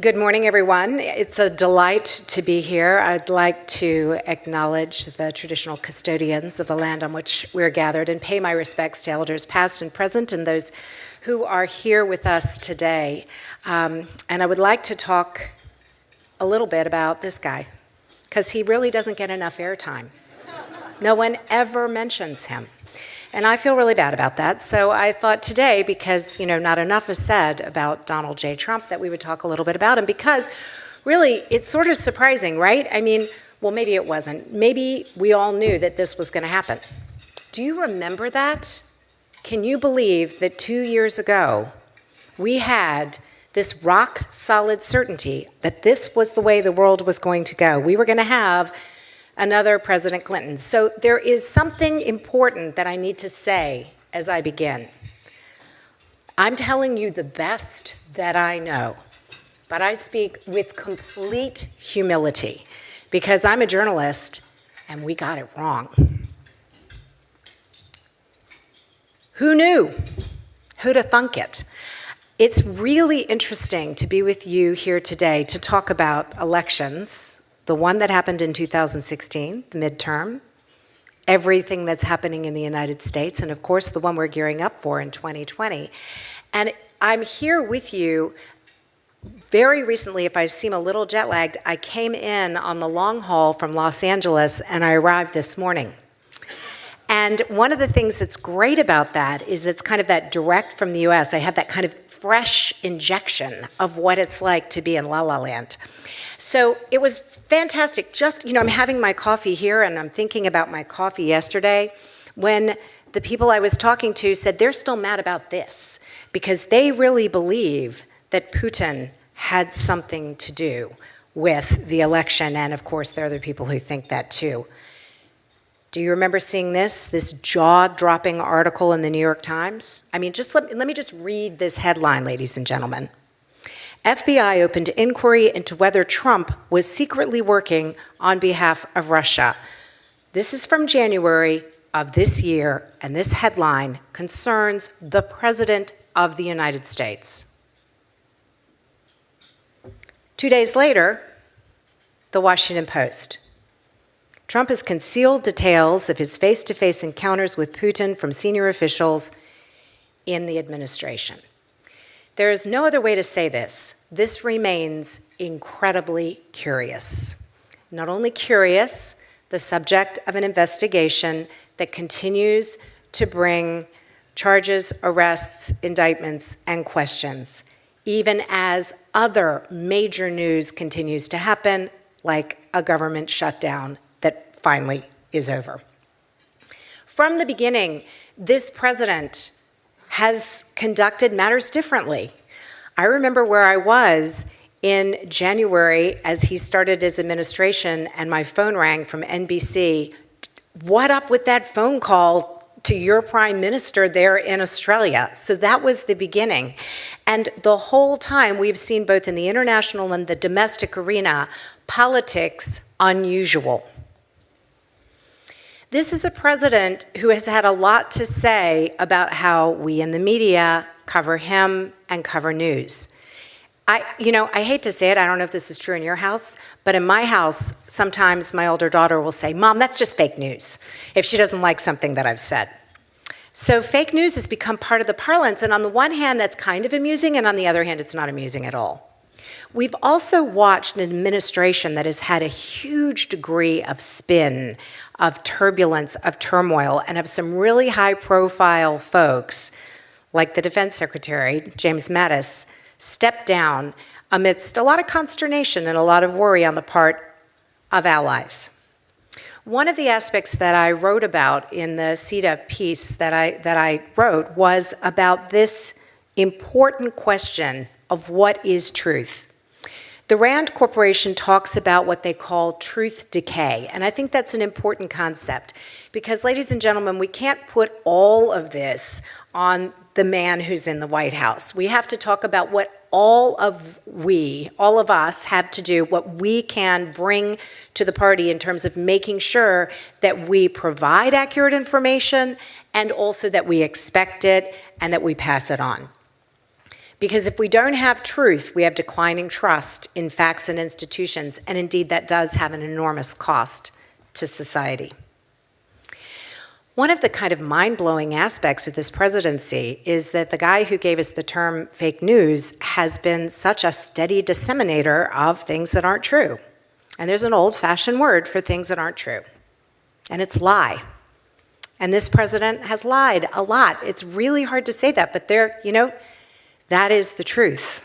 Good morning, everyone. It's a delight to be here. I'd like to acknowledge the traditional custodians of the land on which we're gathered and pay my respects to elders past and present and those who are here with us today. And I would like to talk a little bit about this guy, because he really doesn't get enough airtime. No one ever mentions him. And I feel really bad about that. So I thought today, because not enough is said about Donald J. Trump, that we would talk a little bit about him, because really it's sort of surprising, right? I mean, well, maybe it wasn't. Maybe we all knew that this was going to happen. Do you remember that? Can you believe that 2 years ago we had this rock solid certainty that this was the way the world was going to go? We were going to have another President Clinton. So there is something important that I need to say as I begin. I'm telling you the best that I know, but I speak with complete humility because I'm a journalist and we got it wrong. Who knew? Who'd have thunk it? It's really interesting to be with you here today to talk about elections. The one that happened in 2016, the midterm, everything that's happening in the United States, and of course the one we're gearing up for in 2020. And I'm here with you very recently. If I seem a little jet lagged, I came in on the long haul from Los Angeles and I arrived this morning. And one of the things that's great about that is it's kind of that direct from the US. I have that kind of fresh injection of what it's like to be in La La Land. So it was fantastic. Just, I'm having my coffee here and I'm thinking about my coffee yesterday when the people I was talking to said they're still mad about this because they really believe that Putin had something to do with the election. And of course, there are other people who think that too. Do you remember seeing this jaw-dropping article in the New York Times? I mean, just let me just read this headline, ladies and gentlemen. FBI opened inquiry into whether Trump was secretly working on behalf of Russia. This is from January of this year, and this headline concerns the President of the United States. 2 days later, the Washington Post. Trump has concealed details of his face-to-face encounters with Putin from senior officials in the administration. There is no other way to say this. This remains incredibly curious. Not only curious, the subject of an investigation that continues to bring charges, arrests, indictments, and questions, even as other major news continues to happen, like a government shutdown that finally is over. From the beginning, this president has conducted matters differently. I remember where I was in January as he started his administration and my phone rang from NBC. What up with that phone call to your prime minister there in Australia? So that was the beginning. And the whole time we've seen both in the international and the domestic arena, politics unusual. This is a president who has had a lot to say about how we in the media cover him and cover news. I hate to say it, I don't know if this is true in your house, but in my house, sometimes my older daughter will say, "Mom, that's just fake news," if she doesn't like something that I've said. So fake news has become part of the parlance, and on the one hand, that's kind of amusing, and on the other hand, it's not amusing at all. We've also watched an administration that has had a huge degree of spin, of turbulence, of turmoil, and of some really high-profile folks, like the Defense Secretary, James Mattis, step down amidst a lot of consternation and a lot of worry on the part of allies. One of the aspects that I wrote about in the CEDA piece that I wrote was about this important question of what is truth. The Rand Corporation talks about what they call truth decay, and I think that's an important concept because, ladies and gentlemen, we can't put all of this on the man who's in the White House. We have to talk about what all of us have to do what we can bring to the party in terms of making sure that we provide accurate information and also that we expect it and that we pass it on. Because if we don't have truth, we have declining trust in facts and institutions, and indeed that does have an enormous cost to society. One of the kind of mind-blowing aspects of this presidency is that the guy who gave us the term fake news has been such a steady disseminator of things that aren't true. And there's an old-fashioned word for things that aren't true, and it's lie. And this president has lied a lot. It's really hard to say that, but that is the truth.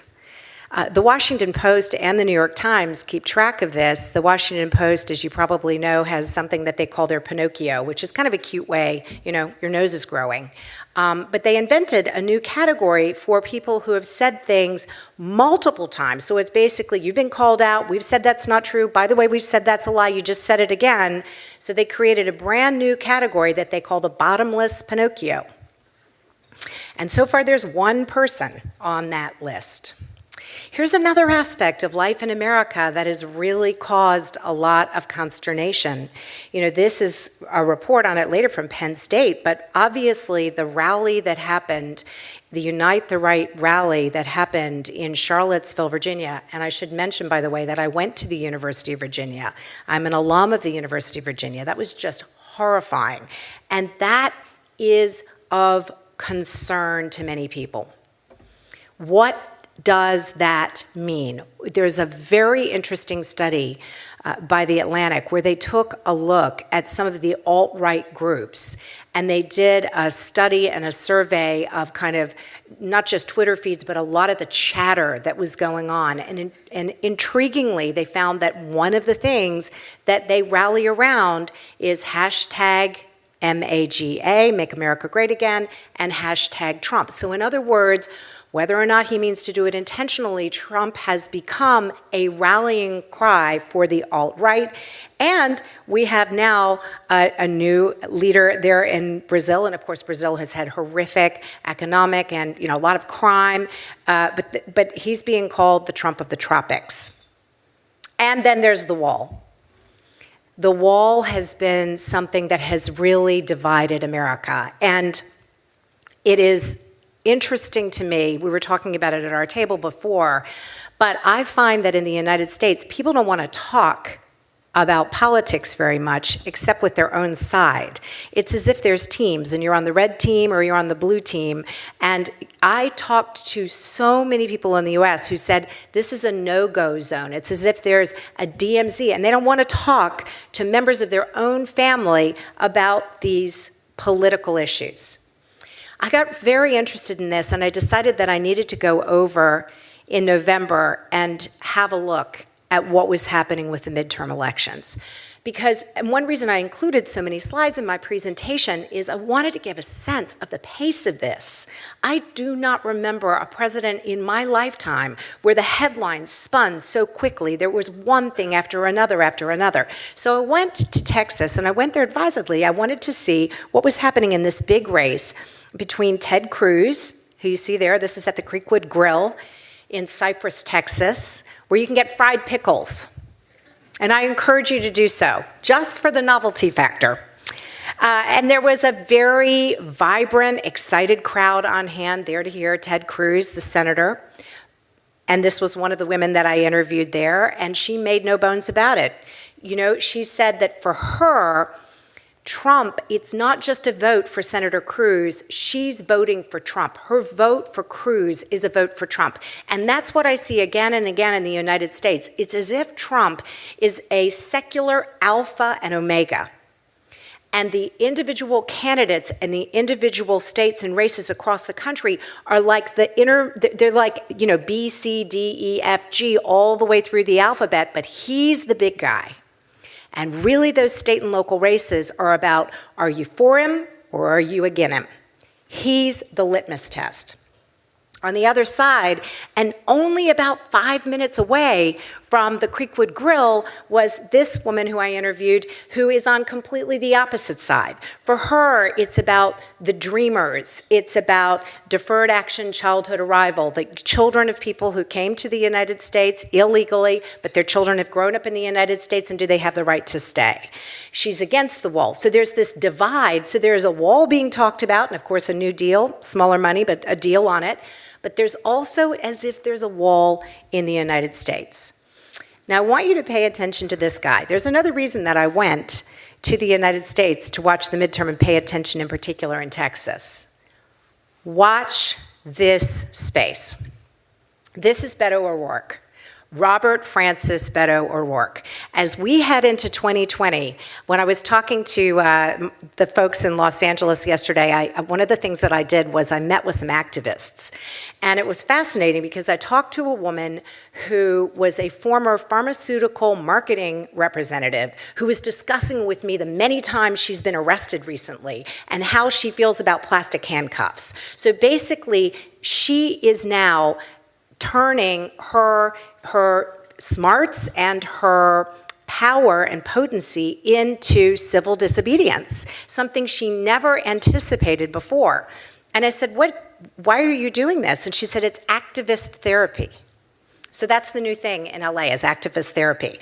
The Washington Post and the New York Times keep track of this. The Washington Post, as you probably know, has something that they call their Pinocchio, which is kind of a cute way, your nose is growing. But they invented a new category for people who have said things multiple times. So it's basically, you've been called out, we've said that's not true, by the way, we've said that's a lie, you just said it again. So they created a brand new category that they call the bottomless Pinocchio. And so far there's one person on that list. Here's another aspect of life in America that has really caused a lot of consternation. This is a report on it later from Penn State, but obviously the rally that happened, the Unite the Right rally that happened in Charlottesville, Virginia, and I should mention, by the way, that I went to the University of Virginia. I'm an alum of the University of Virginia. That was just horrifying. And that is of concern to many people. What does that mean? There's a very interesting study by The Atlantic where they took a look at some of the alt-right groups, and they did a study and a survey of kind of not just Twitter feeds, but a lot of the chatter that was going on. And intriguingly, they found that one of the things that they rally around is hashtag MAGA, Make America Great Again, and hashtag Trump. So in other words, whether or not he means to do it intentionally, Trump has become a rallying cry for the alt-right. And we have now a new leader there in Brazil. And of course, Brazil has had horrific economic and a lot of crime. But he's being called the Trump of the tropics. And then there's the wall. The wall has been something that has really divided America. And it is interesting to me, we were talking about it at our table before, but I find that in the United States, people don't want to talk about politics very much, except with their own side. It's as if there's teams, and you're on the red team or you're on the blue team. And I talked to so many people in the US who said, this is a no-go zone. It's as if there's a DMZ, and they don't want to talk to members of their own family about these political issues. I got very interested in this, and I decided that I needed to go over in November and have a look at what was happening with the midterm elections. And one reason I included so many slides in my presentation is I wanted to give a sense of the pace of this. I do not remember a president in my lifetime where the headlines spun so quickly. There was one thing after another after another. So I went to Texas, and I went there advisedly. I wanted to see what was happening in this big race between Ted Cruz, who you see there, this is at the Creekwood Grill in Cypress, Texas, where you can get fried pickles. And I encourage you to do so, just for the novelty factor. And there was a very vibrant, excited crowd on hand there to hear Ted Cruz, the senator. And this was one of the women that I interviewed there, and she made no bones about it. She said that for her, Trump, it's not just a vote for Senator Cruz, she's voting for Trump. Her vote for Cruz is a vote for Trump. And that's what I see again and again in the United States. It's as if Trump is a secular alpha and omega. And the individual candidates and the individual states and races across the country are like they're like, B, C, D, E, F, G, all the way through the alphabet, but he's the big guy. And really those state and local races are about, are you for him or are you against him? He's the litmus test. On the other side, and only about 5 minutes away from the Creekwood Grill was this woman who I interviewed who is on completely the opposite side. For her, it's about the dreamers. It's about deferred action childhood arrival, the children of people who came to the United States illegally, but their children have grown up in the United States, and do they have the right to stay? She's against the wall. So there's this divide. So there's a wall being talked about, and of course a new deal, smaller money, but a deal on it. But there's also as if there's a wall in the United States. Now, I want you to pay attention to this guy. There's another reason that I went to the United States to watch the midterm and pay attention in particular in Texas. Watch this space. This is Beto O'Rourke. Robert Francis Beto O'Rourke. As we head into 2020, when I was talking to the folks in Los Angeles yesterday, one of the things that I did was I met with some activists. And it was fascinating because I talked to a woman who was a former pharmaceutical marketing representative who was discussing with me the many times she's been arrested recently and how she feels about plastic handcuffs. So basically, she is now turning her smarts and her power and potency into civil disobedience, something she never anticipated before. And I said, why are you doing this? And she said, it's activist therapy. So that's the new thing in LA, is activist therapy.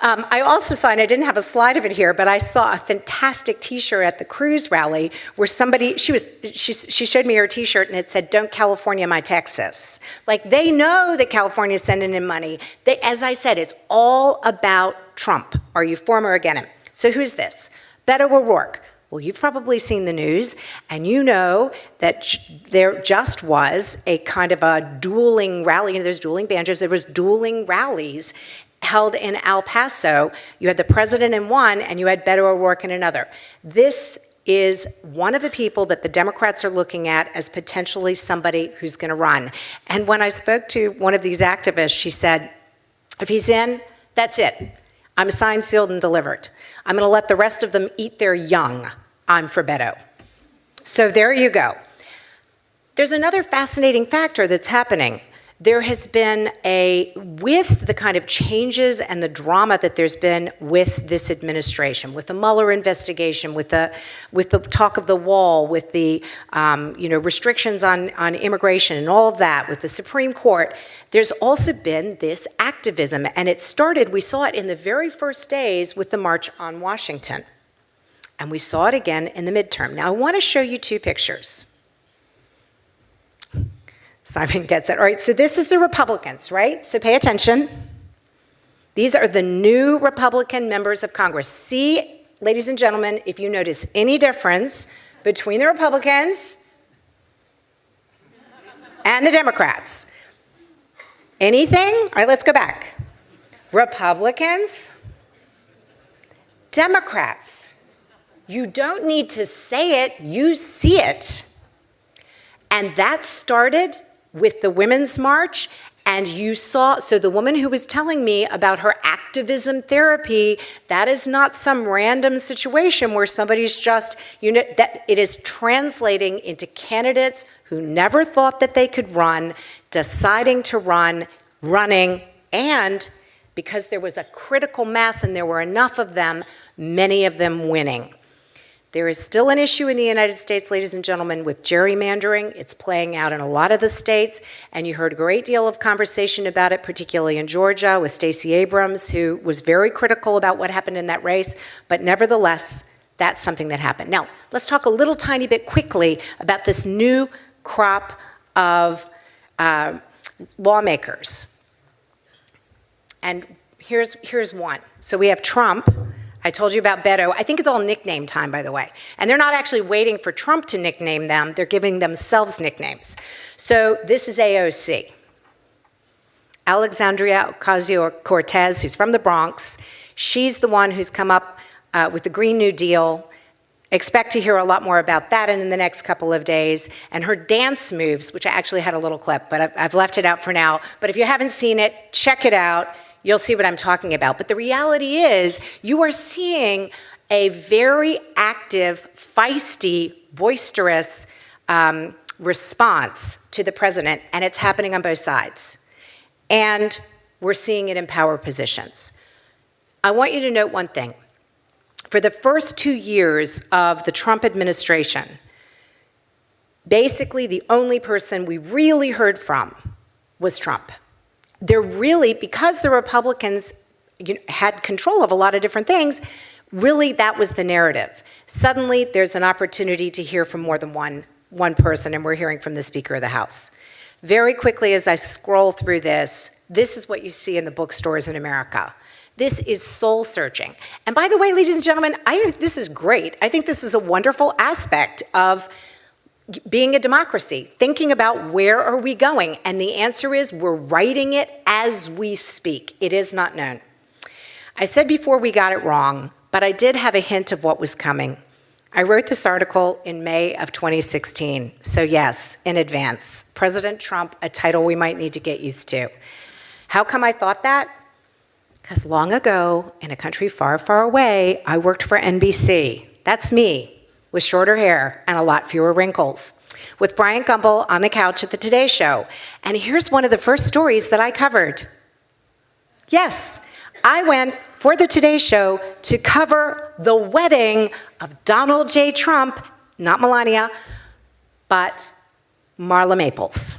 I also saw, and I didn't have a slide of it here, but I saw a fantastic T-shirt at the Cruz rally where somebody, she showed me her T-shirt and it said, "Don't California my Texas." Like, they know that California is sending in money. As I said, it's all about Trump. Are you for him or against him? So who's this? Beto O'Rourke. Well, you've probably seen the news, and you know that there just was a kind of a dueling rally. There's dueling banjos. There was dueling rallies held in El Paso. You had the president in one, and you had Beto O'Rourke in another. This is one of the people that the Democrats are looking at as potentially somebody who's going to run. And when I spoke to one of these activists, she said, if he's in, that's it. I'm signed, sealed, and delivered. I'm going to let the rest of them eat their young. I'm for Beto. So there you go. There's another fascinating factor that's happening. There has been with the kind of changes and the drama that there's been with this administration, with the Mueller investigation, with the talk of the wall, with the restrictions on immigration and all of that, with the Supreme Court, there's also been this activism. And it started, we saw it in the very first days with the March on Washington. And we saw it again in the midterm. Now, I want to show you two pictures. Simon gets it. All right, so this is the Republicans, right? So pay attention. These are the new Republican members of Congress. See, ladies and gentlemen, if you notice any difference between the Republicans and the Democrats. Anything? All right, let's go back. Republicans, Democrats. You don't need to say it, you see it. And that started with the Women's March, and you saw, so the woman who was telling me about her activism therapy, that is not some random situation where somebody's just, that it is translating into candidates who never thought that they could run, deciding to run, running, and because there was a critical mass and there were enough of them, many of them winning. There is still an issue in the United States, ladies and gentlemen, with gerrymandering. It's playing out in a lot of the states, and you heard a great deal of conversation about it, particularly in Georgia with Stacey Abrams, who was very critical about what happened in that race, but nevertheless, that's something that happened. Now, let's talk a little tiny bit quickly about this new crop of lawmakers. And here's one. So we have Trump. I told you about Beto. I think it's all nickname time, by the way. And they're not actually waiting for Trump to nickname them. They're giving themselves nicknames. So this is AOC. Alexandria Ocasio-Cortez, who's from the Bronx. She's the one who's come up with the Green New Deal. Expect to hear a lot more about that in the next couple of days. And her dance moves, which I actually had a little clip, but I've left it out for now. But if you haven't seen it, check it out. You'll see what I'm talking about. But the reality is, you are seeing a very active, feisty, boisterous response to the president, and it's happening on both sides. And we're seeing it in power positions. I want you to note one thing. For the first 2 years of the Trump administration, basically the only person we really heard from was Trump. They're really, because the Republicans had control of a lot of different things, really that was the narrative. Suddenly there's an opportunity to hear from more than one person, and we're hearing from the Speaker of the House. Very quickly as I scroll through this is what you see in the bookstores in America. This is soul searching. And by the way, ladies and gentlemen, I think this is great. I think this is a wonderful aspect of being a democracy, thinking about where are we going? And the answer is we're writing it as we speak. It is not known. I said before we got it wrong, but I did have a hint of what was coming. I wrote this article in May of 2016. So yes, in advance. President Trump, a title we might need to get used to. How come I thought that? Because long ago, in a country far, far away, I worked for NBC. That's me, with shorter hair and a lot fewer wrinkles, with Brian Gumbel on the couch at the Today Show. And here's one of the first stories that I covered. Yes, I went for the Today Show to cover the wedding of Donald J. Trump, not Melania, but Marla Maples.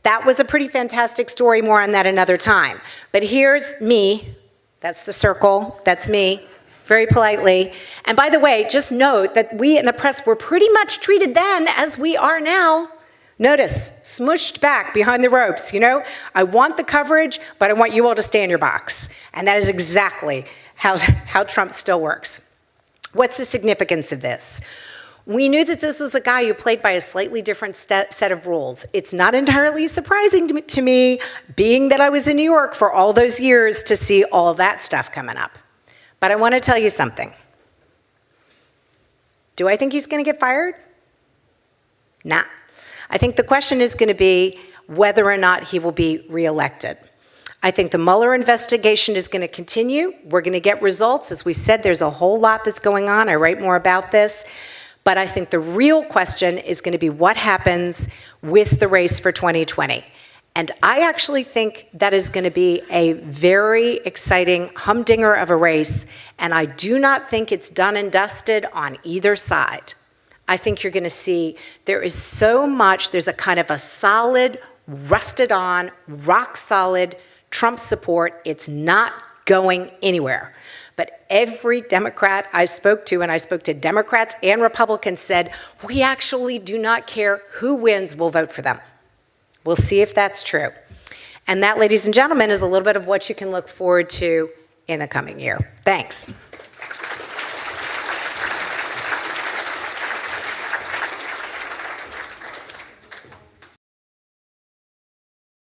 That was a pretty fantastic story, more on that another time. But here's me, that's the circle, that's me, very politely. And by the way, just note that we in the press were pretty much treated then as we are now. Notice, smushed back behind the ropes, I want the coverage, but I want you all to stay in your box. And that is exactly how Trump still works. What's the significance of this? We knew that this was a guy who played by a slightly different set of rules. It's not entirely surprising to me, being that I was in New York for all those years, to see all that stuff coming up. But I want to tell you something. Do I think he's going to get fired? Nah. I think the question is going to be whether or not he will be reelected. I think the Mueller investigation is going to continue. We're going to get results. As we said, there's a whole lot that's going on. I write more about this. But I think the real question is going to be what happens with the race for 2020. And I actually think that is going to be a very exciting humdinger of a race. And I do not think it's done and dusted on either side. I think you're going to see there is so much, there's a kind of a solid, rusted on, rock solid Trump support. It's not going anywhere. But every Democrat I spoke to, and I spoke to Democrats and Republicans, said, we actually do not care who wins, we'll vote for them. We'll see if that's true. And that, ladies and gentlemen, is a little bit of what you can look forward to in the coming year. Thanks.